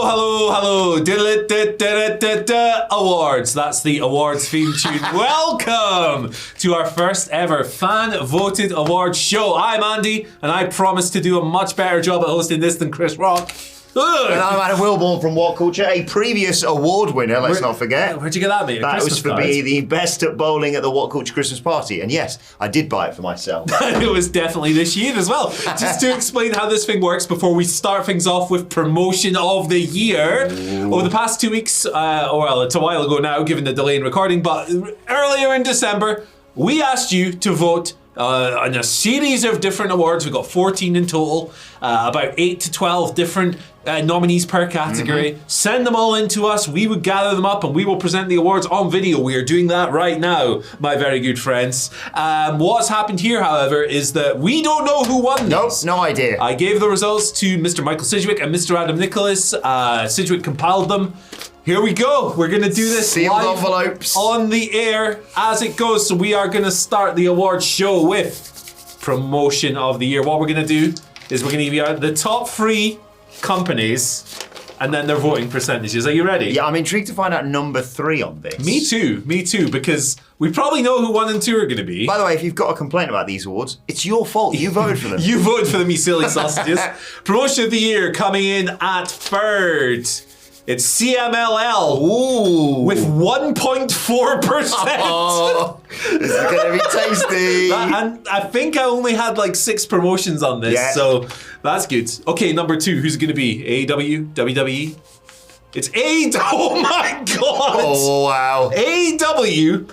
hello. Awards. That's the awards theme tune. Welcome to our first ever fan-voted awards show. I'm Andy, and I promise to do a much better job at hosting this than Chris Rock. And I'm Adam Wilborn from WhatCulture, a previous award winner, let's not forget. Where'd you get that, mate? That was for being the best at bowling at the WhatCulture Christmas party. And yes, I did buy it for myself. It was definitely this year as well. Just to explain how this thing works before we start things off with promotion of the year. Ooh. Over the past 2 weeks, well, it's a while ago now, given the delay in recording, but earlier in December, we asked you to vote on a series of different awards. We got 14 in total, about 8 to 12 different nominees per category. Send them all in to us. We would gather them up and we will present the awards on video. We are doing that right now, my very good friends. What's happened here, however, is that we don't know who won these. Nope, no idea. I gave the results to Mr. Michael Sidgwick and Mr. Adam Nicholas. Sidgwick compiled them. Here we go. We're going to do this Sealed live envelopes on the air as it goes. So we are going to start the awards show with promotion of the year. What we're going to do is we're going to give you the top 3 companies and then their voting percentages. Are you ready? Yeah, I'm intrigued to find out number 3 on this. Me too, because we probably know who 1 and 2 are going to be. By the way, if you've got a complaint about these awards, it's your fault. You voted for them. You voted for them, you silly sausages. Promotion of the year coming in at 3rd. It's CMLL. Ooh. With 1.4%. Oh, this is going to be tasty. And I think I only had like 6 promotions on this, so that's good. Okay, number 2, who's it going to be? AEW? WWE? It's AEW. Oh my God. Oh, wow. AEW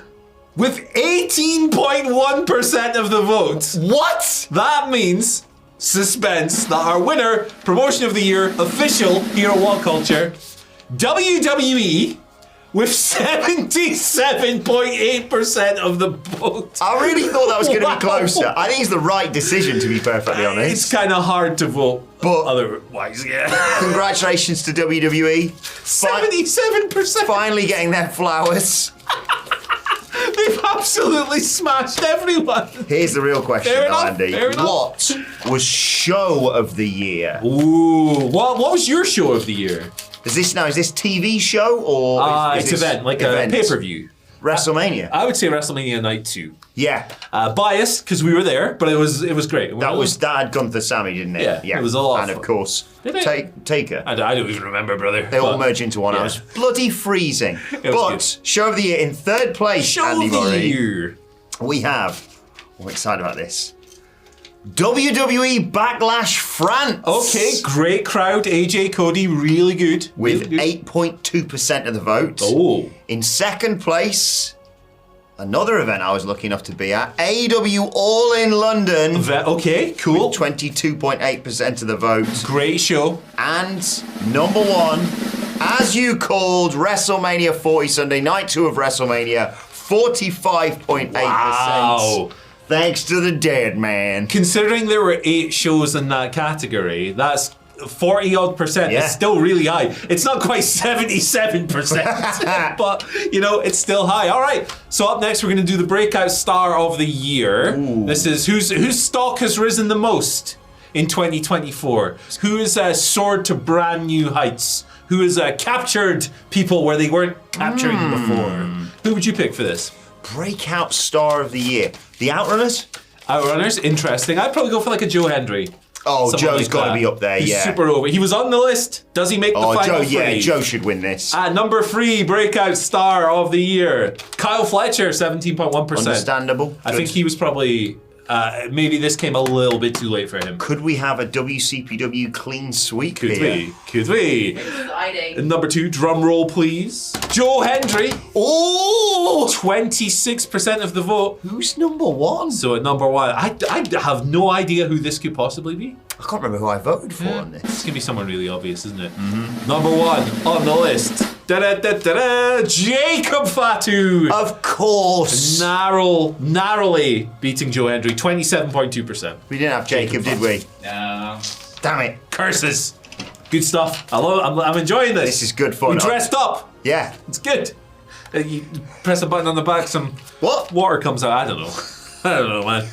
with 18.1% of the votes. What? That means, suspense, that our winner, promotion of the year, official here at WhatCulture, WWE with 77.8% of the vote. I really thought that was going to be closer. I think it's the right decision, to be perfectly honest. It's kind of hard to vote but otherwise, yeah. Congratulations to WWE. 77%. Finally getting their flowers. They've absolutely smashed everyone. Here's the real question, Andy. Fair enough. What was show of the year? Ooh, what was your show of the year? Is this TV show or it's event, like a pay-per-view. WrestleMania. I would say WrestleMania Night 2. Yeah. Biased because we were there, but it was great. That had Gunther Sammy, didn't it? Yeah, it was a lot. And of course, Taker. I don't even remember, brother. They all merge into one. I was bloody freezing. But show of the year in 3rd place, show Andy of the Murray, year. We have. I'm excited about this. WWE Backlash France. Okay, great crowd. AJ Cody, really good. With 8.2% of the vote. Oh. In 2nd place, another event I was lucky enough to be at, AEW All in London. Okay, cool. With 22.8% of the vote. Great show. And number 1, as you called, WrestleMania 40 Sunday, night 2 of WrestleMania, 45.8%. Wow. Thanks to the dead man. Considering there were 8 shows in that category, that's 40-odd%. Yeah. It's still really high. It's not quite 77%, but, it's still high. All right, so up next, we're going to do the Breakout Star of the Year. Ooh. This is whose stock has risen the most in 2024? Who has soared to brand new heights? Who has captured people where they weren't capturing before? Who would you pick for this? Breakout Star of the Year. The Outrunners? Outrunners, interesting. I'd probably go for like a Joe Hendry. Oh, Joe's got to be up there, He's super over. He was on the list. Does he make the final Joe, 3? Yeah, Joe should win this. At number 3, Breakout Star of the Year, Kyle Fletcher, 17.1%. Understandable. I think he was probably... maybe this came a little bit too late for him. Could we have a WCPW clean sweep here? Could we? Exciting. Number 2, drum roll please. Joe Hendry. Oh! 26% of the vote. Who's number 1? So at number 1, I have no idea who this could possibly be. I can't remember who I voted for on this. It's going to be someone really obvious, isn't it? Mm-hmm. Number 1 on the list. Jacob Fatu. Of course. Narrowly beating Joe Hendry, 27.2%. We didn't have Jacob, did we? No. Damn it. Curses. Good stuff. I'm enjoying this. This is good fun. We dressed up. Yeah. It's good. You press a button on the back, some water comes out. I don't know, man.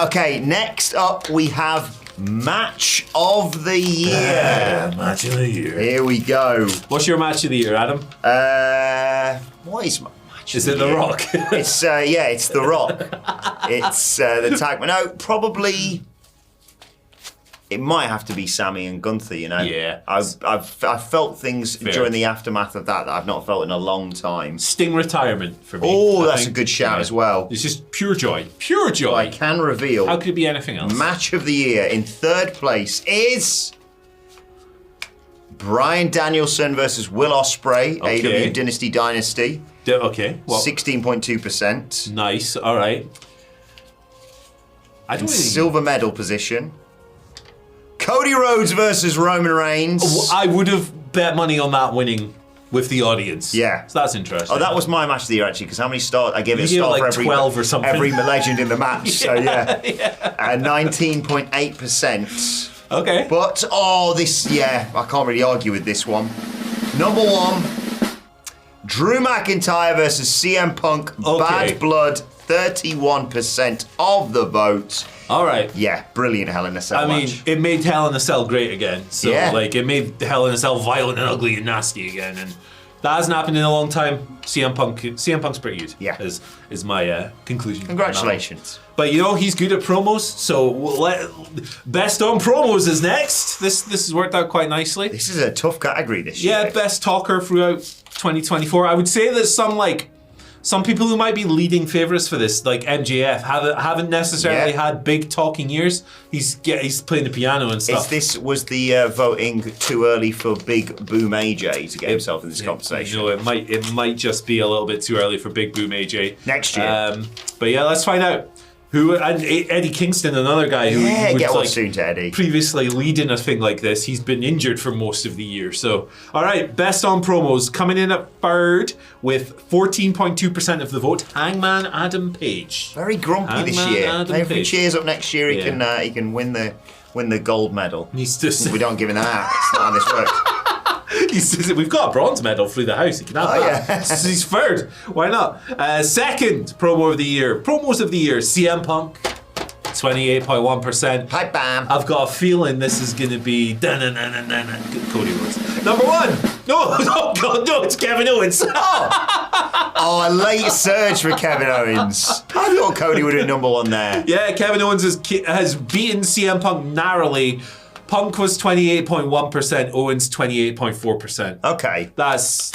Okay, next up we have Match of the year. Match of the year. Here we go. What's your match of the year, Adam? What is my match Is of it the The year? Rock? It's it's The Rock. It's the tag. No, probably. It might have to be Sammy and Gunther, you know. Yeah. I've felt things Fair. during the aftermath of that I've not felt in a long time. Sting retirement for me. Oh, I that's think. a good shout as well. It's just pure joy. Pure joy. I can reveal. How could it be anything else? Match of the year in third place is Bryan Danielson versus Will Ospreay, Okay. AEW Dynasty Dynasty. Okay. Well, 16.2%. nice. All right. I In don't really... silver medal position. Cody Rhodes versus Roman Reigns. I would have bet money on that winning with the audience. Yeah. So that's interesting. Oh, that was my match of the year actually, because how many stars? I gave it a You gave star it for like every 12 or something. every legend in the match. So yeah, 19.8%. Okay. But I can't really argue with this one. Number one, Drew McIntyre versus CM Punk. Okay. Bad Blood, 31% of the vote. All right. Yeah, brilliant Hell in a Cell I mean, match. it made Hell in a Cell great again. So, Yeah. like, it made Hell in a Cell violent and ugly and nasty again. And that hasn't happened in a long time. CM Punk's pretty good. Yeah. Is my conclusion. Congratulations. But you know, he's good at promos. So, best on promos is next. This has worked out quite nicely. This is a tough category this year. Yeah, best talker throughout 2024. I would say that some people who might be leading favourites for this, like MJF, haven't necessarily had big talking years. He's playing the piano and stuff. Was the voting too early for Big Boom AJ to get himself in this conversation? You know, it might just be a little bit too early for Big Boom AJ Next year. But yeah, let's find out. And Eddie Kingston, another guy who get was well soon to Eddie. previously leading a thing like this. He's been injured for most of the year. So, all right, best on promos coming in at third with 14.2% of the vote. Hangman Adam Page. Very grumpy this Hangman year. Adam Maybe if he Page. cheers up next year, he Yeah. can win the gold medal. He's just We don't give him that. It's not how this works. he says we've got a bronze medal through the house. He can have that. yeah. So he's third. Why not? Second promo of the year. Promos of the year. CM Punk. 28.1%. Hi, bam. I've got a feeling this is going to be Cody Rhodes. Number one. No, oh God, no, it's Kevin Owens. Oh, a late surge for Kevin Owens. I thought Cody would have number one there. Yeah, Kevin Owens has beaten CM Punk narrowly. Punk was 28.1%, Owens 28.4%. Okay. That's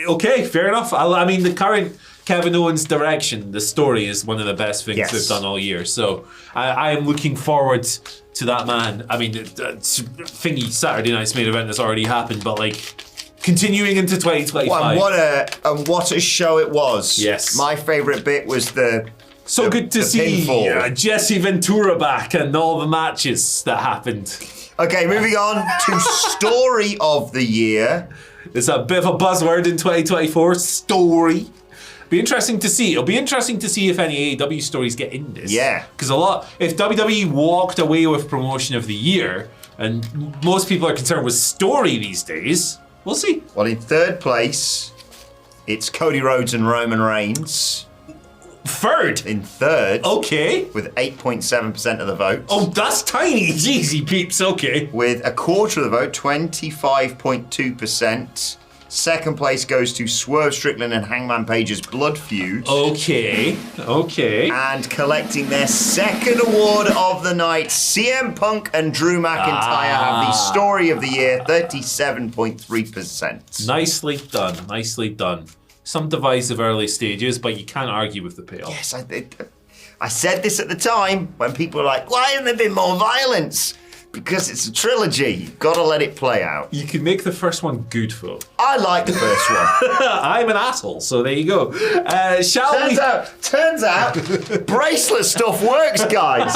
okay, fair enough. I mean, the current Kevin Owens direction, the story is one of the best things Yes. they've done all year. So I am looking forward to that man. I mean, thingy Saturday night's main event has already happened, but like continuing into 2025. And what a show it was. Yes. My favourite bit was So good to see pinfall. Jesse Ventura back and all the matches that happened. Okay, moving on to story of the year. It's a bit of a buzzword in 2024. Story. Be interesting to see. It'll be interesting to see if any AEW stories get in this. Yeah. Because if WWE walked away with promotion of the year, and most people are concerned with story these days, we'll see. Well, in third place, it's Cody Rhodes and Roman Reigns. Third. In third, Okay. with 8.7% of the vote. Oh, that's tiny. Easy, peeps. Okay. With a quarter of the vote, 25.2%. Second place goes to Swerve Strickland and Hangman Page's Blood Feud. Okay. And collecting their second award of the night, CM Punk and Drew McIntyre have the story of the year, 37.3%. Nicely done. Some divisive early stages, but you can't argue with the payoff. Yes, I said this at the time when people were like, why hasn't there been more violence? Because it's a trilogy. You've got to let it play out. You can make the first one good, though. I like the first one. I'm an asshole, so there you go. Shall we? Turns out, bracelet stuff works, guys.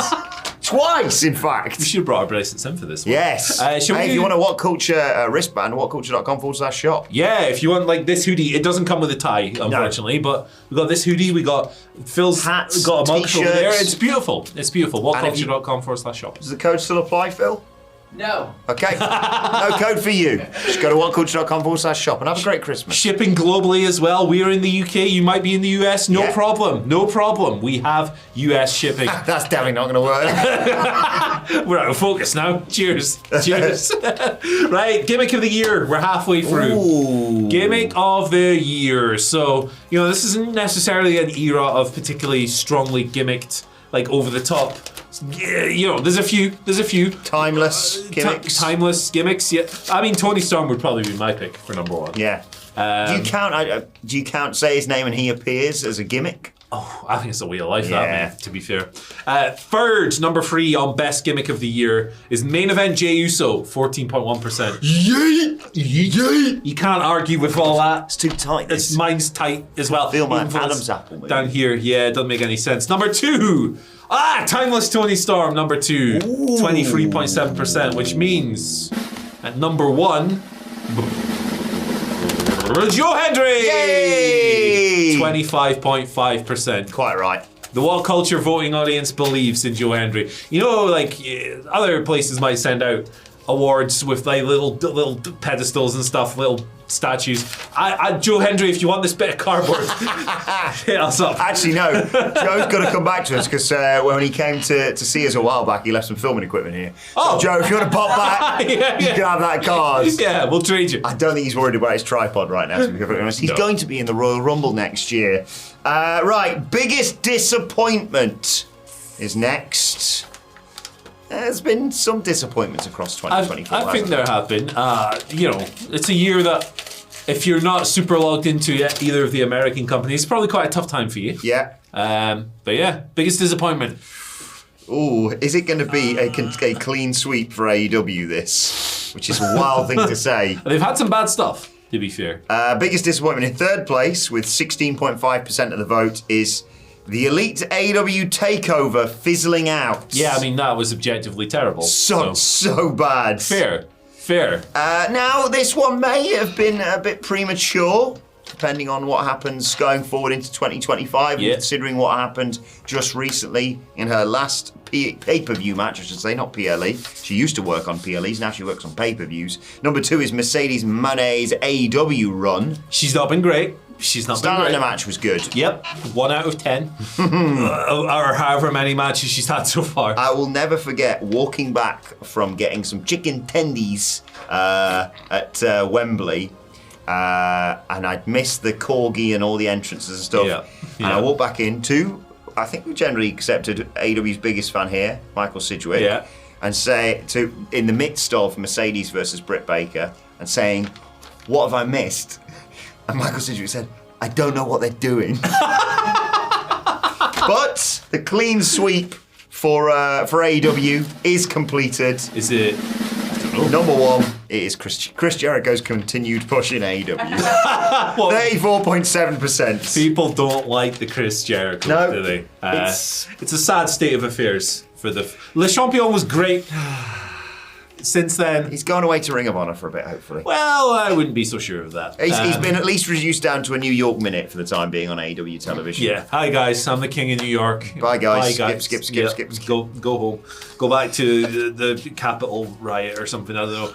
Twice, in fact. We should have brought our bracelets in for this one. Yes. Shall Hey, we if you want a What Culture wristband, whatculture.com/shop. Yeah, if you want like this hoodie, it doesn't come with a tie, unfortunately, but we got this hoodie, we got Phil's Hats, got a mug over t-shirts. there. It's beautiful. And if you- Whatculture.com/shop. Does the code still apply, Phil? No. Okay. No code for you. Just go to whatculture.com/shop and have a great Christmas. Shipping globally as well. We're in the UK. You might be in the US. No Yeah. problem. No problem. We have US shipping. That's definitely not going to work. We're out of focus now. Cheers. Cheers. Right. Gimmick of the year. We're halfway through. Ooh. Gimmick of the year. So, this isn't necessarily an era of particularly strongly gimmicked, like over the top. Yeah, there's a few. Timeless gimmicks. Timeless gimmicks, yeah. I mean, Tony Storm would probably be my pick for number one. Yeah. Do you count say his name and he appears as a gimmick? Oh, I think it's a way of life, Yeah. that, man, to be fair. Third, number 3 on best gimmick of the year is main event Jey Uso, 14.1%. Yay! You can't argue with all that. It's too tight. Mine's tight as well. Feel my Even though Adam's it's apple, maybe. down here, yeah, it doesn't make any sense. Number 2, Timeless Tony Storm, number 2, 23.7%, which means at number 1, Joe Hendry! Yay! 25.5%. Quite right. The WhatCulture voting audience believes in Joe Hendry. Other places might send out awards with like little pedestals and stuff, little statues. Joe Hendry, if you want this bit of cardboard, hit us up. Actually, no. Joe's got to come back to us because when he came to see us a while back, he left some filming equipment here. Oh. So, Joe, if you want to pop back, Yeah. you can have that card. Yeah, we'll trade you. I don't think he's worried about his tripod right now, to be perfectly honest. He's No. going to be in the Royal Rumble next year. Right, biggest disappointment is next. There's been some disappointments across 2024. I think there have been. It's a year that if you're not super logged into either of the American companies, it's probably quite a tough time for you. Yeah. But yeah, biggest disappointment. Ooh, is it going to be a clean sweep for AEW this? Which is a wild thing to say. They've had some bad stuff, to be fair. Biggest disappointment in third place with 16.5% of the vote is the Elite AEW takeover fizzling out. Yeah, I mean, that was objectively terrible. So bad. Fair. Now, this one may have been a bit premature, depending on what happens going forward into 2025, Yeah. considering what happened just recently in her last pay-per-view match, I should say, not PLE. She used to work on PLEs, now she works on pay-per-views. Number 2 is Mercedes Monet's AEW run. She's not been great. Starting in the match was good. Yep, 1 out of 10. Or however many matches she's had so far. I will never forget walking back from getting some chicken tendies at Wembley, and I'd missed the corgi and all the entrances and stuff. Yeah. And I walked back in to, I think we generally accepted AEW's biggest fan here, Michael Sidgwick, Yeah. and say in the midst of Mercedes versus Britt Baker, and saying, "What have I missed?" And Michael Sidgwick said, "I don't know what they're doing." But the clean sweep for AEW is completed. Is it? Number 1, it is Chris Jericho's continued push in AEW. Well, 34.7%. people don't like the Chris Jericho, No, do they? it's- It's a sad state of affairs for the. Le Champion was great. Since then, He's gone away to Ring of Honor for a bit, hopefully. well, I wouldn't be so sure of that. He's been at least reduced down to a New York minute for the time being on AEW television. Yeah. Hi guys, I'm the king of New York. Bye, guys. Skip. Go home. Go back to the Capitol riot or something. I don't know.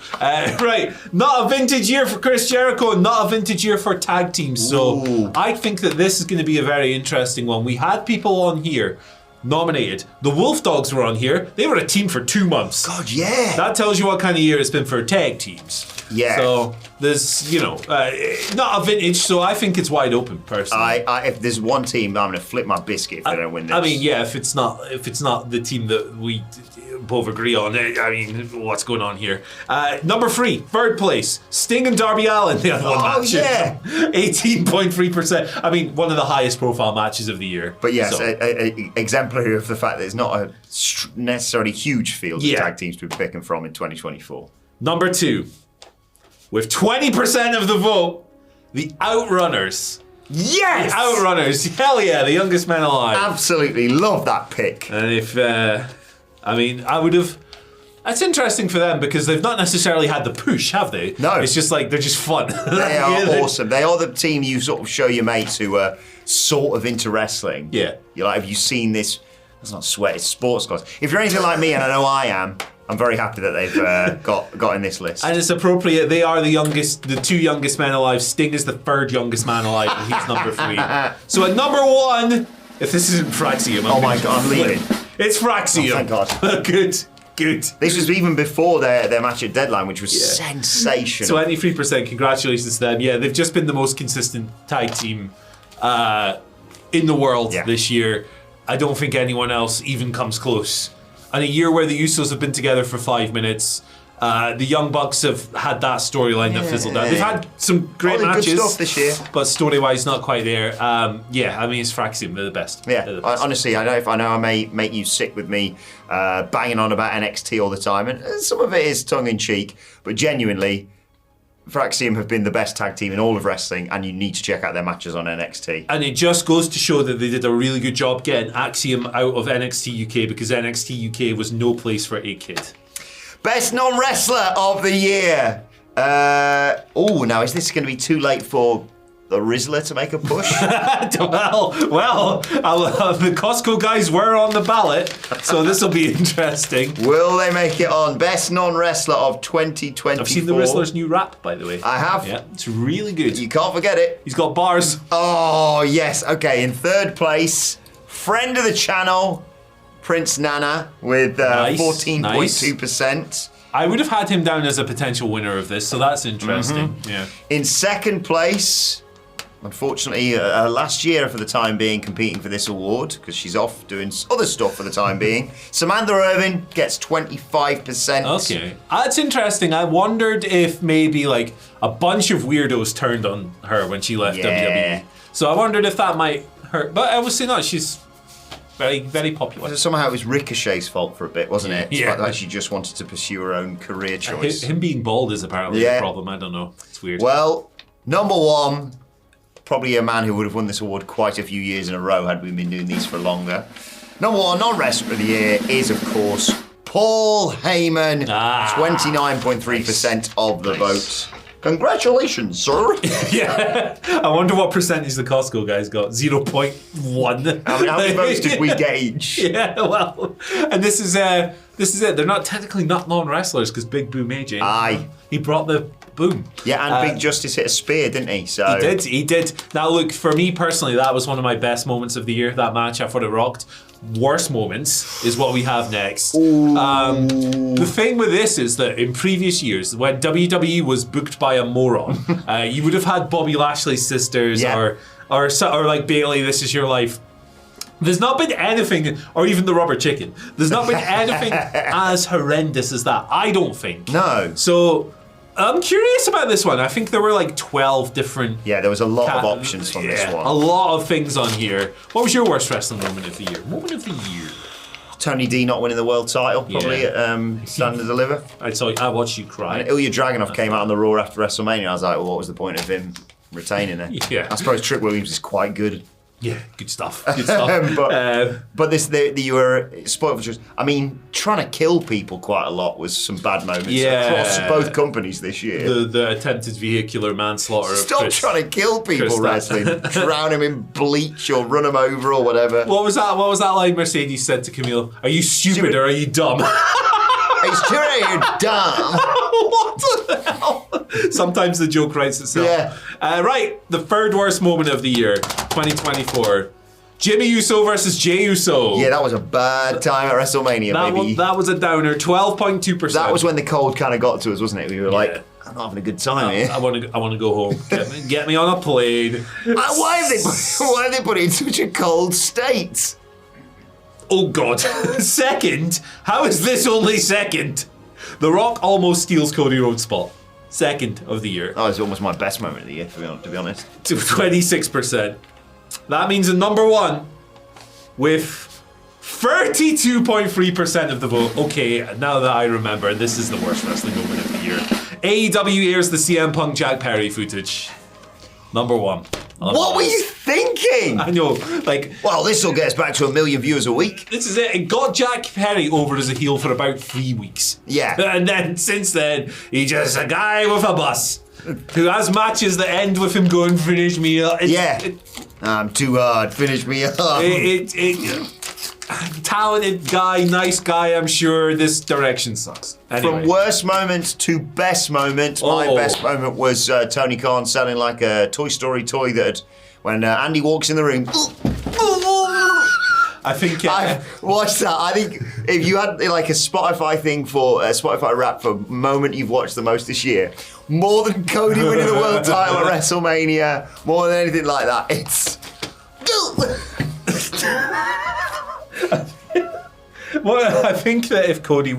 Right. Not a vintage year for Chris Jericho. Not a vintage year for tag teams. So Ooh. I think that this is going to be a very interesting one. We had people on here nominated. The Wolf Dogs were on here. They were a team for 2 months. God, yeah. That tells you what kind of year it's been for tag teams. Yeah. So there's, not a vintage. So I think it's wide open, personally. If there's one team, I'm going to flip my biscuit if they don't win this. I mean, yeah, if it's not the team that we both agree on, I mean, what's going on here? Number 3, third place, Sting and Darby Allin. They had one match. Yeah. 18.3%. I mean, one of the highest profile matches of the year. But yes, So, exemplary of the fact that it's not a necessarily huge field of Yeah. tag teams to be picking from in 2024. number 2, with 20% of the vote, the Outrunners. Yes! The Outrunners. Hell yeah, the youngest men alive. Absolutely love that pick. And if, I would have. That's interesting for them because they've not necessarily had the push, have they? No. It's just like they're just fun. They are awesome. They are the team you sort of show your mates who are sort of into wrestling. Yeah. You're like, have you seen this? That's not sweat, it's sports class. If you're anything like me, and I know I am, I'm very happy that they've got in this list. And it's appropriate. They are the 2 youngest men alive. Sting is the 3rd youngest man alive, and he's number 3. So at number 1, if this isn't Fraxium, oh my God, I'm leaving. It's Fraxium. Oh, thank God. Good. This was even before their match at Deadline, which was sensational. 23%. Congratulations to them. Yeah, they've just been the most consistent tag team in the world this year. I don't think anyone else even comes close. And a year where the Usos have been together for 5 minutes. The Young Bucks have had that storyline that fizzled out. They've had some great matches. Good stuff this year. But story-wise, not quite there. I mean, it's Fraxium. They're the best. Yeah, the best. Honestly, I know I may make you sick with me banging on about NXT all the time. And some of it is tongue-in-cheek. But genuinely, Fraxium have been the best tag team in all of wrestling, and you need to check out their matches on NXT. And it just goes to show that they did a really good job getting Axiom out of NXT UK, because NXT UK was no place for a kid. Best non-wrestler of the year. Now is this going to be too late for the Rizzler to make a push? The Costco guys were on the ballot, so this will be interesting. Will they make it on? Best non-wrestler of 2024. I've seen the Rizzler's new rap, by the way. I have. Yeah, it's really good. You can't forget it. He's got bars. Oh, yes. Okay, in 3rd place, friend of the channel, Prince Nana, with 14.2%. I would have had him down as a potential winner of this, so that's interesting. Mm-hmm. Yeah. In 2nd place, unfortunately, last year for the time being, competing for this award, because she's off doing other stuff for the time being, Samantha Irvin gets 25%. Okay. That's interesting. I wondered if maybe like a bunch of weirdos turned on her when she left WWE. So I wondered if that might hurt. But I would say not. She's very, very popular. Somehow it was Ricochet's fault for a bit, wasn't it? Yeah. Like she just wanted to pursue her own career choice. Him being bald is apparently the problem. I don't know. It's weird. Well, number 1, probably a man who would have won this award quite a few years in a row had we been doing these for longer. Number 1 non-wrestler of the year is, of course, Paul Heyman. 29.3% of the vote. Congratulations, sir. Yeah. I wonder what percentage the Costco guys got. 0.1. How many votes did we get each? Yeah, well, and this is it. They're not technically not non-wrestlers because Big Boom AJ. Aye. He brought the boom. Yeah, and Big Justice hit a spear, didn't he? So He did. Now, look, for me personally, that was one of my best moments of the year, that match. I thought it rocked. Worst moments is what we have next. The thing with this is that in previous years, when WWE was booked by a moron, you would have had Bobby Lashley's sisters or like Bailey, This Is Your Life. There's not been anything, or even the Rubber Chicken. There's not been anything as horrendous as that. I don't think. No. So I'm curious about this one. I think there were like 12 different... Yeah, there was a lot of options from this one. A lot of things on here. What was your worst wrestling moment of the year? Moment of the year? Tony D not winning the world title, probably, at Stand and Deliver. I watched you cry. And Ilya Dragunov came out on the Raw after WrestleMania. I was like, well, what was the point of him retaining it? Yeah. I suppose Trick Williams is quite good. Yeah, good stuff. Good stuff. but you were spoiled for choice. I mean, trying to kill people quite a lot was some bad moments across both companies this year. The attempted vehicular manslaughter. Stop trying to kill people wrestling. Drown him in bleach or run him over or whatever. What was that line Mercedes said to Camille? Are you stupid or are you dumb? It's true, you're dumb. What the hell? Sometimes the joke writes itself. Yeah. Right, the 3rd worst moment of the year, 2024. Jimmy Uso versus Jey Uso. Yeah, that was a bad time at WrestleMania, baby. That was a downer, 12.2%. That was when the cold kind of got to us, wasn't it? We were like, I'm not having a good time here. I want to go home. Get me on a plane. Why have they put it in such a cold state? Oh God! Second? How is this only second? The Rock almost steals Cody Rhodes' spot. 2nd of the year. That was almost my best moment of the year, to be honest. To 26%. That means in number 1, with 32.3% of the vote. Okay, now that I remember, this is the worst wrestling moment of the year. AEW airs the CM Punk Jack Perry footage. Number 1. What were you thinking? I know, well, this will get us back to 1 million viewers a week. This is it. It got Jack Perry over as a heel for about 3 weeks. Yeah. And then, since then, he's just a guy with a bus who has matches that end with him going, finish me up. I'm too hard, finish me up. Talented guy, nice guy, I'm sure. This direction sucks. Anyway. From worst moment to best moment, my best moment was Tony Khan selling like a Toy Story toy that when Andy walks in the room. I think I've watched that. I think if you had like a Spotify thing for a Spotify rap for moment you've watched the most this year, more than Cody winning the world title at WrestleMania, more than anything like that, it's. Well, I think that if Cody,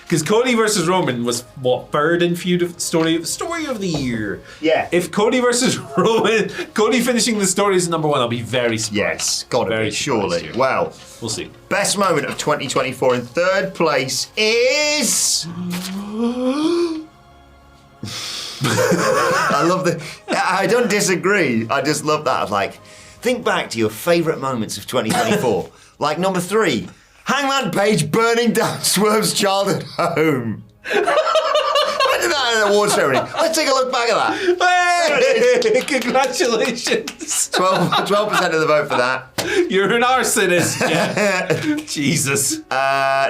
because Cody versus Roman was what, third in feud of story of the year. Yeah. If Cody versus Roman, Cody finishing the story is number one, I'll be very surprised. Yes, gotta be, surely. Here. Well, we'll see. Best moment of 2024 in third place is. I love the. I don't disagree. I just love that. Like, think back to your favourite moments of 2024. Like number 3, Hangman Page burning down Swerve's childhood home. When did that at an award ceremony? Let's take a look back at that. Hey, congratulations. 12% of the vote for that. You're an arsonist. Yeah. Jesus.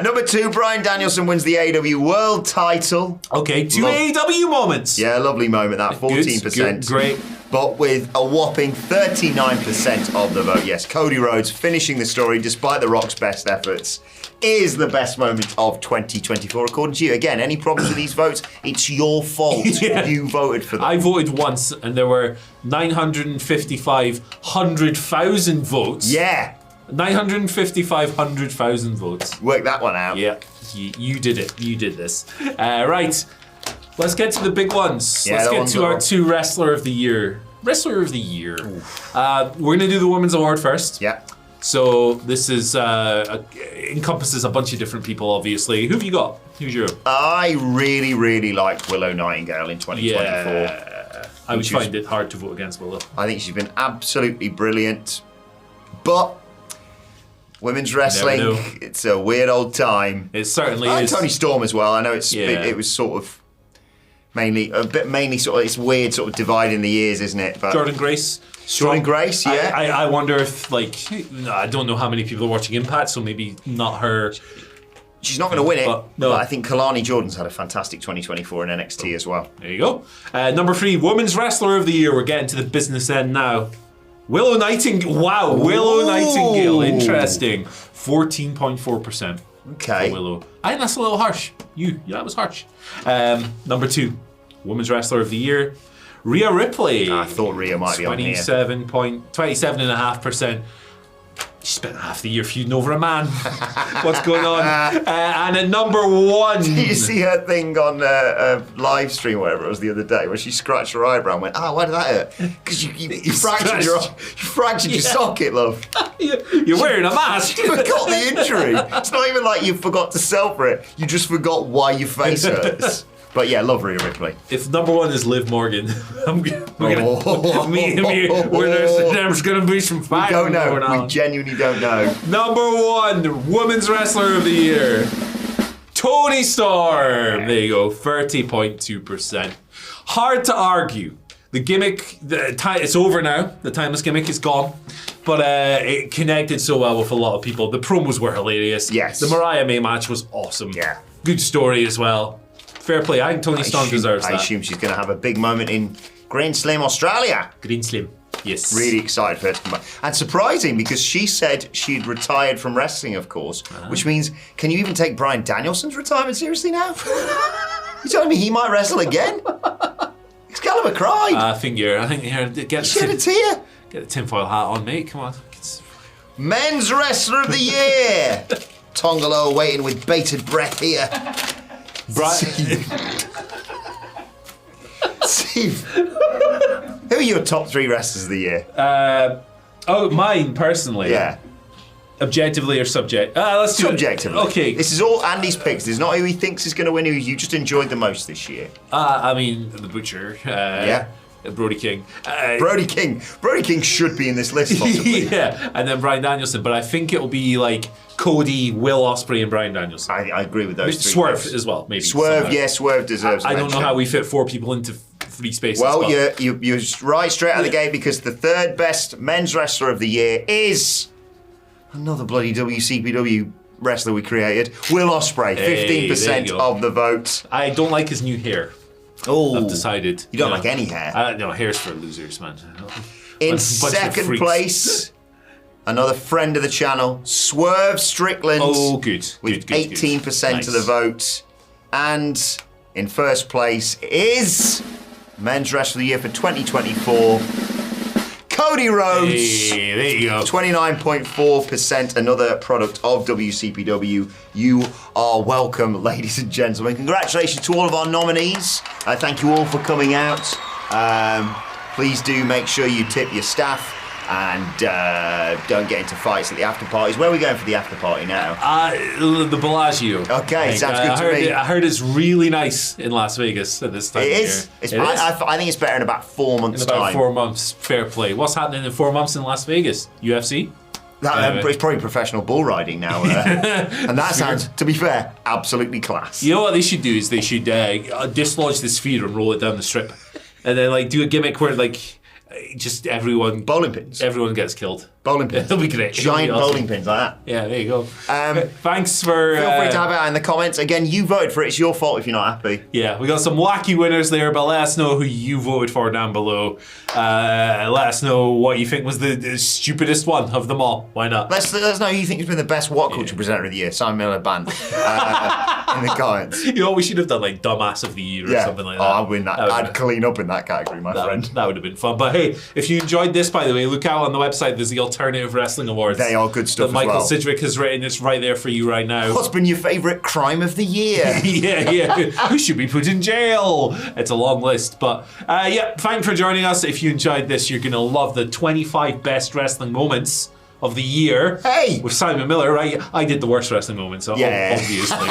Number 2, Bryan Danielson wins the AEW World title. Okay, 2 AEW moments. Yeah, lovely moment, that 14%. Good, great. But with a whopping 39% of the vote. Yes, Cody Rhodes finishing the story despite The Rock's best efforts is the best moment of 2024 according to you. Again, any problems with these votes, it's your fault. Yeah. You voted for them. I voted once and there were 955,000 votes. Yeah. 955,000 votes. Work that one out. Yeah, you did it. You did this. Right. Let's get to the big ones. Yeah, Let's get to our 2 Wrestler of the Year. We're going to do the Women's Award first. Yeah. So this is encompasses a bunch of different people, obviously. Who have you got? Who's your? I really, really liked Willow Nightingale in 2024. Yeah. I would find it hard to vote against Willow. I think she's been absolutely brilliant. But women's wrestling, it's a weird old time. It certainly is. And Tony Storm as well. I know it was sort of mainly sort of, it's weird sort of dividing the years, isn't it? But Jordan Grace. Jordan Grace, yeah. I wonder if, like, I don't know how many people are watching Impact, so maybe not her. She's not going to win it, but I think Kalani Jordan's had a fantastic 2024 in NXT as well. There you go. Number 3, Women's Wrestler of the Year. We're getting to the business end now. Willow Nightingale. Wow, Willow Nightingale. Interesting. 14.4%. Okay. For Willow. I think that's a little harsh. That was harsh. Number 2, Women's Wrestler of the Year. Rhea Ripley. I thought Rhea might be on here. 27.5%. She spent half the year feuding over a man. What's going on? And at number 1. Did you see her thing on a live stream, whatever it was, the other day, where she scratched her eyebrow and went, why did that hurt? Because you fractured your socket, love. You're wearing a mask. You forgot the injury. It's not even like you forgot to sell for it. You just forgot why your face hurts. But yeah, love Rhea Ripley. If number 1 is Liv Morgan, there's going to be some fight. We don't know. We genuinely don't know. Number 1, Women's Wrestler of the Year, Toni Storm. There you go, 30.2%. Hard to argue. The gimmick, it's over now. The timeless gimmick is gone. But it connected so well with a lot of people. The promos were hilarious. Yes. The Mariah May match was awesome. Yeah. Good story as well. Fair play. I think Toni Storm deserves that. I assume she's going to have a big moment in Grand Slam Australia. Green Slim. Yes. Really excited for her to come back. And surprising because she said she'd retired from wrestling, of course, which means, can you even take Bryan Danielson's retirement seriously now? You telling me he might wrestle again? Excalibur cried. I think you're get Shed a tear. Get the tinfoil hat on, mate. Come on. Men's Wrestler of the Year. Tongalo waiting with bated breath here. Steve, who are your top 3 wrestlers of the year? Mine personally. Yeah. Objectively or subject? Let's do subjectively. Okay. This is all Andy's picks. This is not who he thinks is going to win, who you just enjoyed the most this year. I mean, The Butcher. Brody King. Brody King should be in this list, possibly. Yeah, and then Bryan Danielson. But I think it'll be like Cody, Will Ospreay, and Bryan Danielson. I agree with those 3. Swerve as well, maybe. Swerve deserves I don't know how we fit 4 people into 3 spaces. Well, you're right straight out of the gate because the 3rd best men's wrestler of the year is Another bloody WCPW wrestler we created. Will Ospreay, 15% of the vote. I don't like his new hair. Oh, I've decided. You don't like any hair? No, hair's for losers, man. In second place, another friend of the channel, Swerve Strickland. Oh, good. With 18% of the vote. And in first place is Men's Wrestler of the Year for 2024, Cody Rhodes. Hey, there you go. 29.4%, another product of WCPW. You are welcome, ladies and gentlemen. Congratulations to all of our nominees. Thank you all for coming out. Please do make sure you tip your staff and don't get into fights at the after parties. Where are we going for the after party now? The Bellagio. Okay, sounds good to me. I heard it's really nice in Las Vegas at this time. It is. I think it's better in about 4 months' time. In about 4 months, fair play. What's happening in 4 months in Las Vegas? UFC? It's probably professional bull riding now. And that sounds, to be fair, absolutely class. You know what they should do is they should dislodge the sphere and roll it down the strip. And then do a gimmick where just everyone... Bowling pins. Everyone gets killed. Bowling pins. It'll be great. Giant bowling pins like that. Yeah, there you go. Thanks for... Feel free to have it out in the comments. Again, you voted for it. It's your fault if you're not happy. Yeah, we got some wacky winners there, but let us know who you voted for down below. Let us know what you think was the stupidest one of them all. Why not? Let us know who you think has been the best WhatCulture presenter of the year. Simon Miller Band. In the comments. You know, we should have done Dumbass of the Year or something like that. Oh, I'd win that. I'd clean up in that category, my friend. That would have been fun. But hey, if you enjoyed this, by the way, look out on the website. There's the Alternative Wrestling Awards. They are good stuff that Michael as well. Sidgwick has written. It's right there for you right now. What's been your favourite crime of the year? yeah. Who should be put in jail? It's a long list. But thanks for joining us. If you enjoyed this, you're going to love the 25 best wrestling moments of the year. Hey! With Simon Miller, right? I did the worst wrestling moments, so obviously.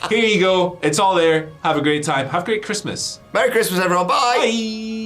Here you go. It's all there. Have a great time. Have a great Christmas. Merry Christmas, everyone. Bye! Bye!